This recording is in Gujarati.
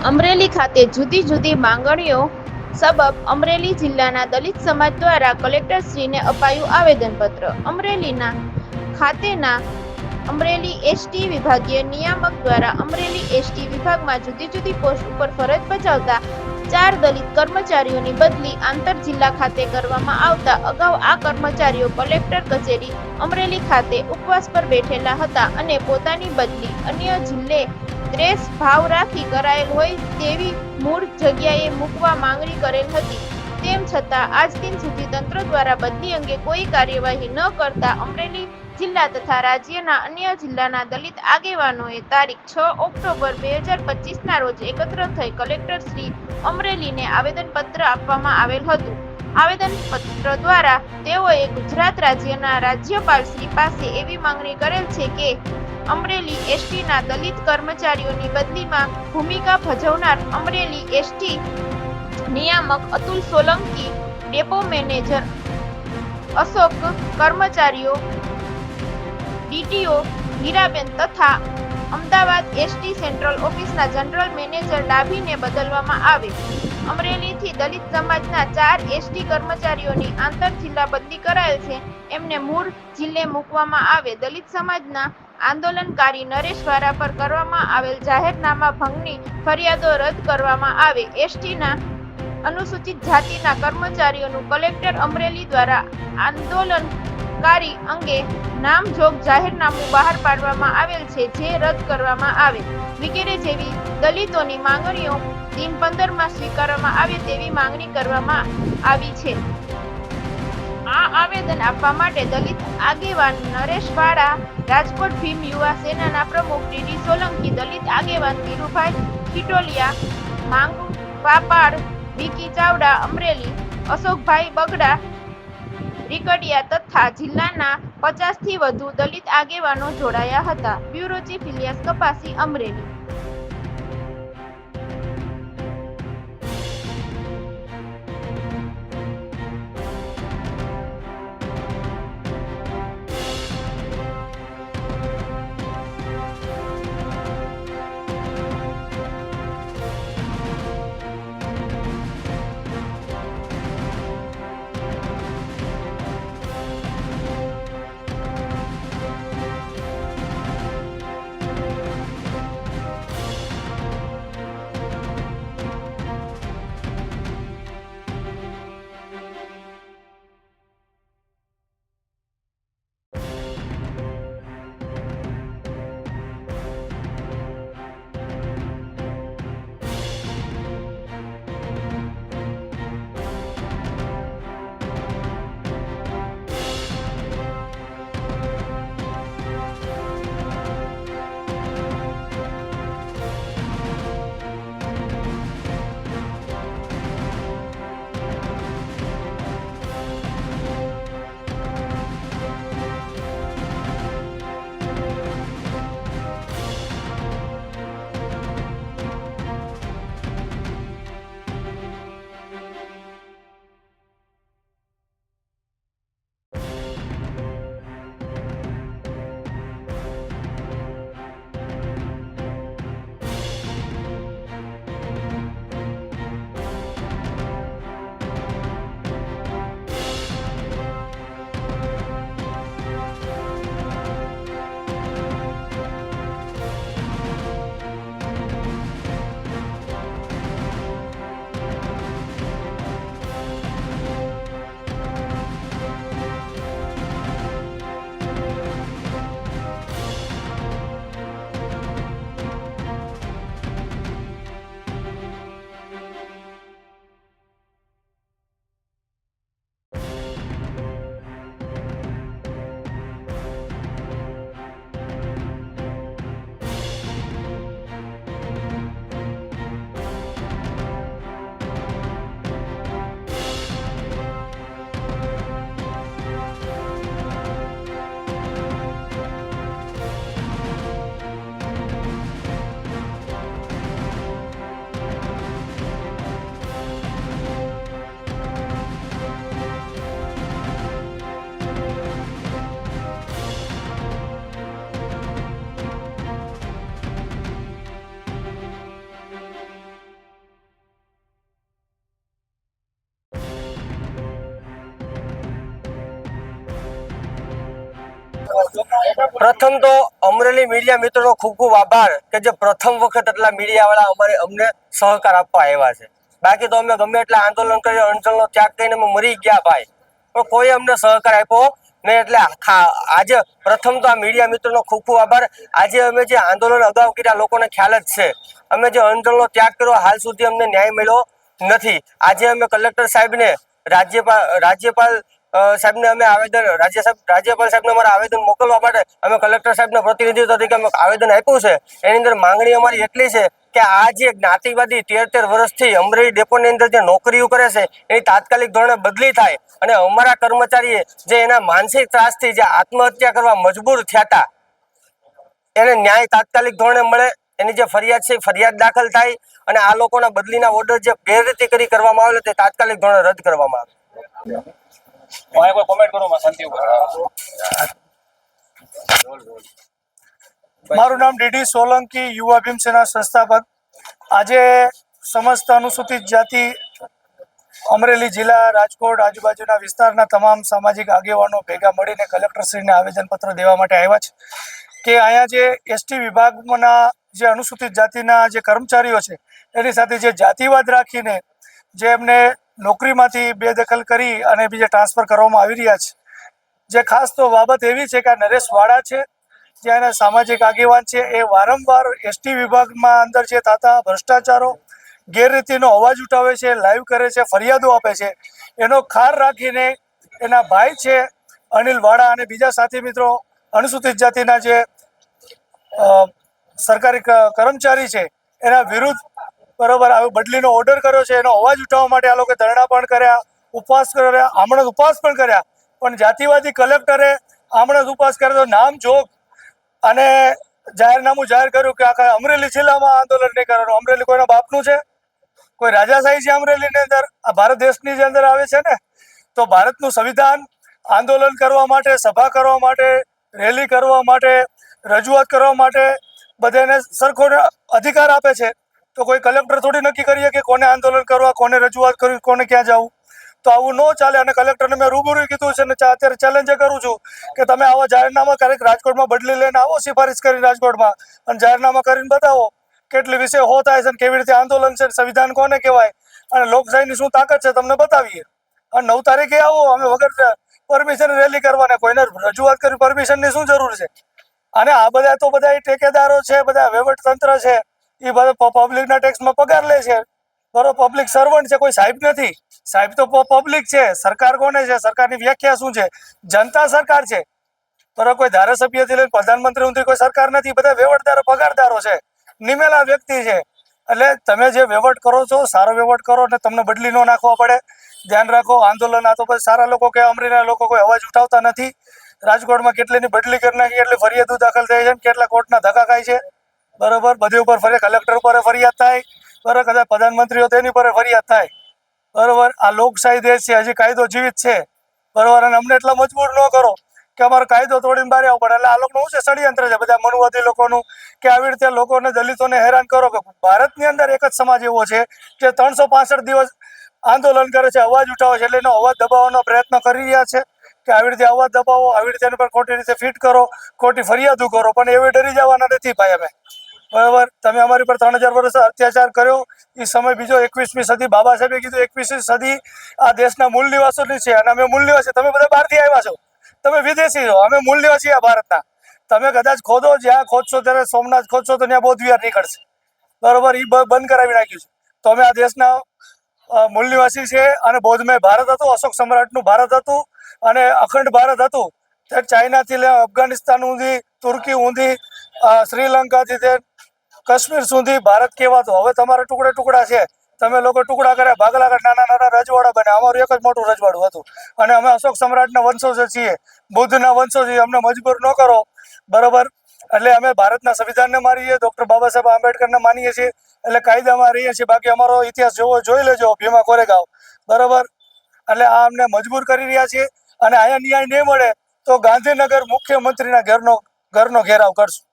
અમરેલી ખાતે જુદી જુદી માંગણીઓ સબબ અમરેલી જિલ્લાના દલિત સમાજ દ્વારા કલેક્ટરશ્રીને અપાયું આવેદનપત્ર. અમરેલીના ખાતેના અમરેલી એસટી વિભાગીય નિયામક દ્વારા અમરેલી એસટી વિભાગમાં જુદી જુદી પોસ્ટ ઉપર ફરજ બજાવતા 4 દલિત કર્મચારીઓની બદલી આંતર જિલ્લા ખાતે કરવામાં આવતા અગાઉ આ કર્મચારીઓ કલેક્ટર કચેરી અમરેલી ખાતે ઉપવાસ પર બેઠેલા હતા અને પોતાની બદલી અન્ય જિલ્લે દ્વેષ ભાવ રાખી કરાયેલ હોય તેવી મૂળ જગ્યાએ મૂકવા માંગણી કરેલ હતી. તેમ છતાં આજ દિન સુધી તંત્ર દ્વારા બદલી અંગે કોઈ કાર્યવાહી ન કરતા અમરેલી જિલ્લા તથા રાજ્યના અન્ય જિલ્લાના દલિત આગેવાનોએ તારીખ 6 ઓક્ટોબર 2025 ના રોજ એકત્ર થઈ કલેક્ટર શ્રી અમરેલીને આવેદનપત્ર આપવામાં આવેલ હતું. આવેદનપત્ર દ્વારા તેઓએ ગુજરાત રાજ્યના રાજ્યપાલ શ્રી પાસે એવી માંગણી કરેલ છે કે અમરેલી એસટીના દલિત કર્મચારીઓની બદલીમાં ભૂમિકા ભજવનાર અમરેલી એસટી નિયામક અતુલ સોલંકી, ડેપો મેનેજર અશોક, કર્મચારીઓ ડીટીઓ હીરાબેન તથા અમદાવાદ એસટી સેન્ટ્રલ ઓફિસના જનરલ મેનેજર ડાભીને બદલવામાં આવે. અમરેલીથી દલિત સમાજના 4 એસટી કર્મચારીઓની આંતર જિલ્લા બદલી કરાયેલ છે. એમને મૂળ જિલ્લે મૂકવામાં આવે. દલિત સમાજના આંદોલનકારી નરેશ વારા પર કરવામાં આવેલ જાહેરનામા ભંગની ફરિયાદો રદ કરવામાં આવે. એસટીના અનુસૂચિત જાતિના કર્મચારીઓનું કલેક્ટર અમરેલી દ્વારા આંદોલનકારી અંગે નામજોગ જાહેરનામું બહાર પાડવામાં આવેલ છે, જે રદ કરવામાં આવે વગેરે જેવી દલિતોની માંગણીઓ દિન 15માં સ્વીકારવામાં આવે તેવી માંગણી કરવામાં આવી છે. આ આવેદન આપવા માટે દલિત આગેવાન નરેશ વાળા, રાજકોટ ભીમ યુવા સેનાના પ્રમુખ ડીડી સોલંકી, દલિત આગેવાન ધીરુભાઈ ખીટોલિયા, માંગવાપાડ, વિકી ચાવડા અમરેલી, અશોકભાઈ બગડા રીકડિયા તથા જિલ્લાના 50 થી વધુ દલિત આગેવાનો જોડાયા હતા. બ્યુરો ચીફ ઇલિયાસ કપાસી, અમરેલી. પ્રથમ તો અમરેલી મીડિયા મિત્રોનો ખૂબ ખૂબ આભાર કે જે પ્રથમ વખત એટલા મીડિયાવાળા અમને સહકાર આપવા આવ્યા છે. બાકી તો અમે ગમે એટલા આંદોલન કરી અંચલનો ત્યાગ કરીને અમે મરી ગયા ભાઈ, પણ કોઈ અમને સહકાર આપ્યો નહીં. એટલે આજે પ્રથમ તો આ મીડિયા મિત્રોનો ખૂબ ખૂબ આભાર. આજે અમે જે આંદોલન અગાઉ કર્યા લોકોને ખ્યાલ જ છે. અમે જે અંચલનો ત્યાગ કર્યો હાલ સુધી અમને ન્યાય મળ્યો નથી. આજે અમે કલેક્ટર સાહેબને રાજ્યપાલ સાહેબને અમે રાજ્યપાલ સાહેબને અમારા આવેદન મોકલવા માટે અમે કલેક્ટર સાહેબના પ્રતિનિધિત્વ તરીકે અમે આવેદન આપ્યું છે. એની અંદર માંગણી અમારી એટલી છે કે આ જે જ્ઞાતિવાદી 13 વર્ષથી અમરેલી ડેપોની અંદર જે નોકરીઓ કરે છે એની તાત્કાલિક ધોરણે બદલી થાય અને અમારા કર્મચારીએ જે એના માનસિક ત્રાસથી જે આત્મહત્યા કરવા મજબૂર થયા હતા એને ન્યાય તાત્કાલિક ધોરણે મળે. એની જે ફરિયાદ છે ફરિયાદ દાખલ થાય અને આ લોકોના બદલીના ઓર્ડર જે ગેરરીતિ કરી કરવામાં આવેલા તે તાત્કાલિક ધોરણે રદ કરવામાં આવે. મારું નામ ડીડી સોલંકી, યુવા ભીમસેના સંસ્થાપક. આજે સમસ્ત અનુસૂચિત જાતિ અમરેલી જિલ્લા, રાજકોટ આજુબાજુના વિસ્તારના તમામ સામાજિક આગેવાનો ભેગા મળીને કલેક્ટરશ્રીને આવેદનપત્ર દેવા માટે આવ્યા છે કે અહીંયા જે એસટી વિભાગના જે અનુસૂચિત જાતિના જે કર્મચારીઓ છે એની સાથે જે જાતિવાદ રાખીને જે એમને નોકરીમાંથી બેદખલ કરી અને બીજે ટ્રાન્સફર કરવામાં આવી રહ્યા છે. જે ખાસ તો બાબત એવી છે કે આ નરેશ વાડા છે જે એના સામાજિક આગેવાન છે, એ વારંવાર એસટી વિભાગમાં અંદર જે થતા ભ્રષ્ટાચારો, ગેરરીતિનો અવાજ ઉઠાવે છે, લાઈવ કરે છે, ફરિયાદો આપે છે. એનો ખાર રાખીને એના ભાઈ છે અનિલ વાડા અને બીજા સાથી મિત્રો અનુસૂચિત જાતિના જે સરકારી કર્મચારી છે એના વિરુદ્ધ બરોબર બદલીનો ઓર્ડર કર્યો છે. એનો અવાજ ઉઠાવવા માટે આ લોકો ધરણા પણ કર્યા, ઉપવાસ કર્યા, આમરણ ઉપવાસ પણ કર્યા. પણ જાતિવાદી કલેક્ટરે આમરણ ઉપવાસ કર્યો તો નામ જોગ અને જાહેરનામું જાહેર કર્યું કે આખા અમરેલી જિલ્લામાં આંદોલન નહીં કરવાનું. અમરેલી કોઈના બાપનું છે? કોઈ રાજાશાહી છે અમરેલીની અંદર? આ ભારત દેશની જે અંદર આવે છે ને, તો ભારતનું સંવિધાન આંદોલન કરવા માટે, સભા કરવા માટે, રેલી કરવા માટે, રજૂઆત કરવા માટે બધાને સરખો અધિકાર આપે છે. તો કોઈ કલેક્ટર થોડી નક્કી કરીએ કે કોને આંદોલન કરવા, કોને રજૂઆત કરવી, કોને ક્યાં જવું. તો આવું ન ચાલે. અને કલેક્ટરને મેં રૂબરૂ કીધું છે અને અત્યારે ચેલેન્જ કરું છું કે તમે આવા જાહેરનામા ક્યારેક રાજકોટમાં બદલી લઈને આવો, સિફારિશ કરી રાજકોટમાં, અને જાહેરનામા કરીને બતાવો કેટલી વિશે હો થાય છે, કેવી રીતે આંદોલન છે, સંવિધાન કોને કહેવાય અને લોકશાહીની શું તાકાત છે તમને બતાવીએ. અને 9 તારીખે આવો, અમે વગર પરમિશન રેલી કરવાને, કોઈને રજૂઆત કરી પરમિશનની શું જરૂર છે? અને આ બધા તો બધા ઠેકેદારો છે, બધા વહીવટતંત્ર છે, એ બધા પબ્લિકના ટેક્સમાં પગાર લે છે. બરોબર, પબ્લિક સર્વન્ટ છે, કોઈ સાહેબ નથી. સાહેબ તો પબ્લિક છે. સરકાર કોને છે? સરકારની વ્યાખ્યા શું છે? જનતા સરકાર છે. બરોબર, કોઈ ધારાસભ્યથી લઈને પ્રધાનમંત્રી સુધી કોઈ સરકાર નથી. બધા વહીવટદારો, પગારદારો છે, નિમેલા વ્યક્તિ છે. એટલે તમે જે વહીવટ કરો છો સારો વહીવટ કરો અને તમને બદલી ન નાખવા પડે. ધ્યાન રાખો. આંદોલન આ તો પછી સારા લોકો કે અમરેલીના લોકો કોઈ અવાજ ઉઠાવતા નથી. રાજકોટમાં કેટલીની બદલી કરી નાખી, કેટલી ફરિયાદો દાખલ થઈ છે, કેટલા કોર્ટના ધક્કા ખાય છે. બરોબર, બધી ઉપર કલેક્ટર ઉપર ફરિયાદ થાય, બરોબર, કદાચ પ્રધાનમંત્રી હોય તેની પર ફરિયાદ થાય. બરોબર, આ લોકશાહી દેશ છે, હજી કાયદો જીવિત છે. બરોબર, અને અમને એટલા મજબૂર ન કરો કે અમારો કાયદો તોડીને બહાર આવવું પડે. એટલે આ લોકોનું શું છે? ષડયંત્ર છે બધા મનુવાદી લોકોનું કે આવી રીતે લોકોને, દલિતોને હેરાન કરો. કે ભારતની અંદર એક જ સમાજ એવો છે જે 365 દિવસ આંદોલન કરે છે, અવાજ ઉઠાવે છે. એટલે એનો અવાજ દબાવવાનો પ્રયત્ન કરી રહ્યા છે કે આવી રીતે અવાજ દબાવો, આવી રીતે એની પર ખોટી રીતે ફિટ કરો, ખોટી ફરિયાદો કરો. પણ એવી ડરી જવાના નથી ભાઈ અમે. બરાબર, તમે અમારી પર 3000 વર્ષ અત્યાચાર કર્યો. એ સમય બીજો 21મી સદી, બાબા સાહેબે કીધું 21મી સદી આ દેશના મૂળ નિવાસીઓની છે અને અમે મૂળ નિવાસી. તમે બધા બહારથી આવ્યા છો, તમે વિદેશી છો, અમે મૂળ નિવાસી આ ભારતના. તમે કદાચ ખોદો, જ્યાં ખોદશો ત્યારે સોમનાથ ખોદશો તો ત્યાં બૌદ્ધ વિહાર નીકળશે. બરોબર, એ બંધ કરાવી નાખ્યું છે. તો અમે આ દેશના મૂળ નિવાસી છે અને બૌદ્ધમય ભારત હતું, અશોક સમ્રાટનું ભારત હતું અને અખંડ ભારત હતું. તે ચાઇનાથી લે અફઘાનિસ્તાન સુધી, તુર્કી સુધી, શ્રીલંકાથી તે કાશ્મીર સુધી ભારત કહેવાતું. હવે તમારા ટુકડે ટુકડા છે. તમે લોકો ટુકડા કર્યા, ભાગલા કર્યા, નાના નાના રજવાડા બન્યા. અમારું એક જ મોટું રજવાડું હતું અને અમે અશોક સમ્રાટના વંશજો છીએ, બુદ્ધના વંશજો છીએ. અમને મજબૂર ન કરો. બરોબર, એટલે અમે ભારતના સંવિધાનને માનીએ, ડૉક્ટર બાબા સાહેબ આંબેડકરને માનીએ છીએ, એટલે કાયદામાં રહીએ છીએ. બાકી અમારો ઇતિહાસ જોઈ લેજો, ભીમા કોરેગાંવ. બરોબર, એટલે આ અમને મજબૂર કરી રહ્યા છીએ અને અહીંયા ન્યાય નહીં મળે તો ગાંધીનગર મુખ્યમંત્રીના ઘરનો ઘેરાવ કરશું.